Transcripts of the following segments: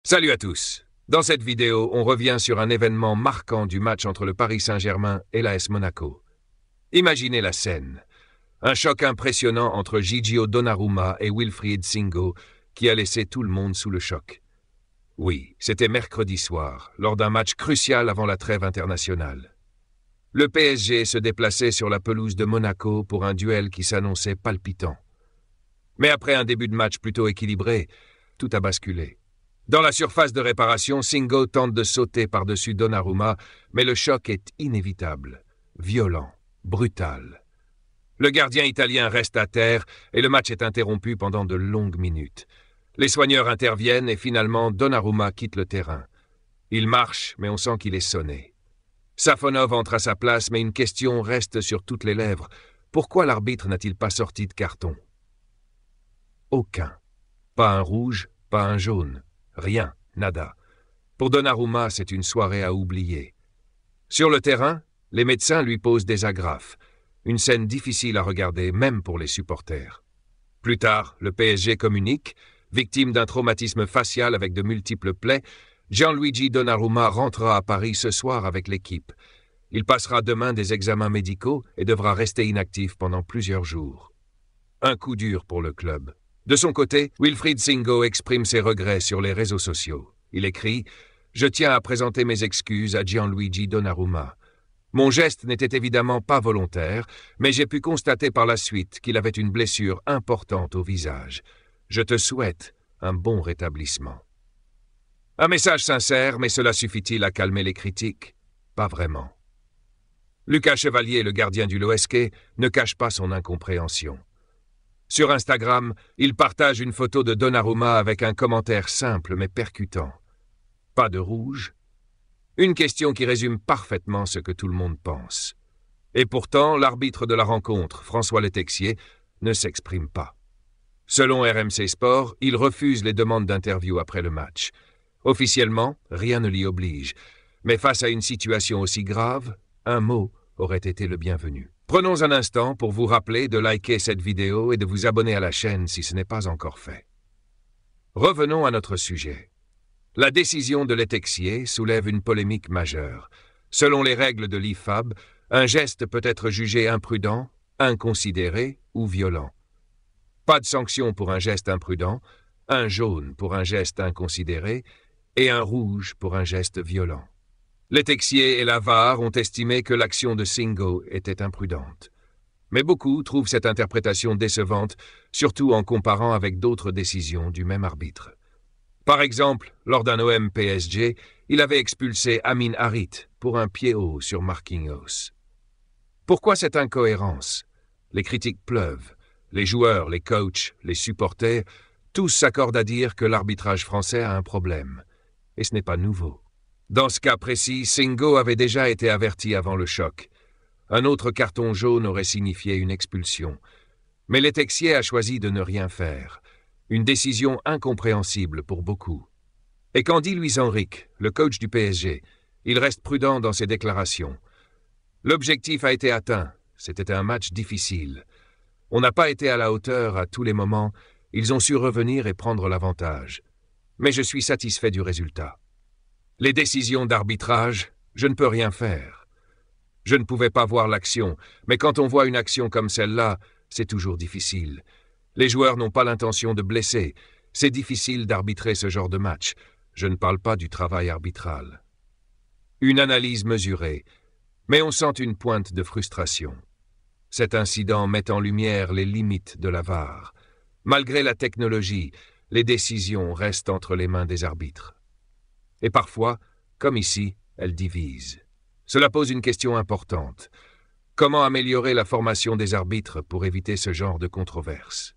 Salut à tous. Dans cette vidéo, on revient sur un événement marquant du match entre le Paris Saint-Germain et l'AS Monaco. Imaginez la scène. Un choc impressionnant entre Gigio Donnarumma et Wilfried Singo qui a laissé tout le monde sous le choc. Oui, c'était mercredi soir, lors d'un match crucial avant la trêve internationale. Le PSG se déplaçait sur la pelouse de Monaco pour un duel qui s'annonçait palpitant. Mais après un début de match plutôt équilibré, tout a basculé. Dans la surface de réparation, Singo tente de sauter par-dessus Donnarumma, mais le choc est inévitable, violent, brutal. Le gardien italien reste à terre et le match est interrompu pendant de longues minutes. Les soigneurs interviennent et finalement Donnarumma quitte le terrain. Il marche, mais on sent qu'il est sonné. Safonov entre à sa place, mais une question reste sur toutes les lèvres. Pourquoi l'arbitre n'a-t-il pas sorti de carton? Aucun. Pas un rouge, pas un jaune. Rien, nada. Pour Donnarumma, c'est une soirée à oublier. Sur le terrain, les médecins lui posent des agrafes. Une scène difficile à regarder, même pour les supporters. Plus tard, le PSG communique. Victime d'un traumatisme facial avec de multiples plaies, Gianluigi Donnarumma rentrera à Paris ce soir avec l'équipe. Il passera demain des examens médicaux et devra rester inactif pendant plusieurs jours. Un coup dur pour le club. De son côté, Wilfried Singo exprime ses regrets sur les réseaux sociaux. Il écrit « Je tiens à présenter mes excuses à Gianluigi Donnarumma. Mon geste n'était évidemment pas volontaire, mais j'ai pu constater par la suite qu'il avait une blessure importante au visage. Je te souhaite un bon rétablissement. » Un message sincère, mais cela suffit-il à calmer les critiques? Pas vraiment. Lucas Chevalier, le gardien du LOSC, ne cache pas son incompréhension. Sur Instagram, il partage une photo de Donnarumma avec un commentaire simple mais percutant. Pas de rouge? Une question qui résume parfaitement ce que tout le monde pense. Et pourtant, l'arbitre de la rencontre, François Letexier, ne s'exprime pas. Selon RMC Sport, il refuse les demandes d'interview après le match. Officiellement, rien ne l'y oblige. Mais face à une situation aussi grave, un mot aurait été le bienvenu. Prenons un instant pour vous rappeler de liker cette vidéo et de vous abonner à la chaîne si ce n'est pas encore fait. Revenons à notre sujet. La décision de Letexier soulève une polémique majeure. Selon les règles de l'IFAB, un geste peut être jugé imprudent, inconsidéré ou violent. Pas de sanction pour un geste imprudent, un jaune pour un geste inconsidéré et un rouge pour un geste violent. Letexier et la VAR ont estimé que l'action de Singo était imprudente. Mais beaucoup trouvent cette interprétation décevante, surtout en comparant avec d'autres décisions du même arbitre. Par exemple, lors d'un OM PSG, il avait expulsé Amin Harit pour un pied haut sur Marquinhos. Pourquoi cette incohérence? Les critiques pleuvent. Les joueurs, les coachs, les supporters, tous s'accordent à dire que l'arbitrage français a un problème. Et ce n'est pas nouveau. Dans ce cas précis, Singo avait déjà été averti avant le choc. Un autre carton jaune aurait signifié une expulsion. Mais Letexier a choisi de ne rien faire. Une décision incompréhensible pour beaucoup. Et qu'en dit Luis Enrique, le coach du PSG? Il reste prudent dans ses déclarations. L'objectif a été atteint. C'était un match difficile. On n'a pas été à la hauteur à tous les moments. Ils ont su revenir et prendre l'avantage. Mais je suis satisfait du résultat. Les décisions d'arbitrage, je ne peux rien faire. Je ne pouvais pas voir l'action, mais quand on voit une action comme celle-là, c'est toujours difficile. Les joueurs n'ont pas l'intention de blesser. C'est difficile d'arbitrer ce genre de match. Je ne parle pas du travail arbitral. Une analyse mesurée, mais on sent une pointe de frustration. Cet incident met en lumière les limites de la VAR. Malgré la technologie, les décisions restent entre les mains des arbitres. Et parfois, comme ici, elles divisent. Cela pose une question importante. Comment améliorer la formation des arbitres pour éviter ce genre de controverse?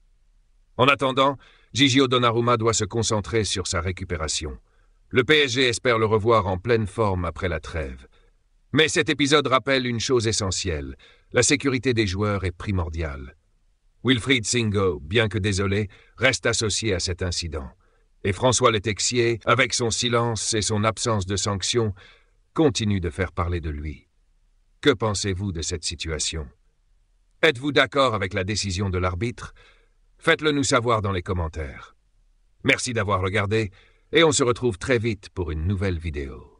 En attendant, Gigio Donnarumma doit se concentrer sur sa récupération. Le PSG espère le revoir en pleine forme après la trêve. Mais cet épisode rappelle une chose essentielle. La sécurité des joueurs est primordiale. Wilfried Singo, bien que désolé, reste associé à cet incident. Et François Letexier, avec son silence et son absence de sanction, continue de faire parler de lui. Que pensez-vous de cette situation? Êtes-vous d'accord avec la décision de l'arbitre? Faites-le nous savoir dans les commentaires. Merci d'avoir regardé Et on se retrouve très vite pour une nouvelle vidéo.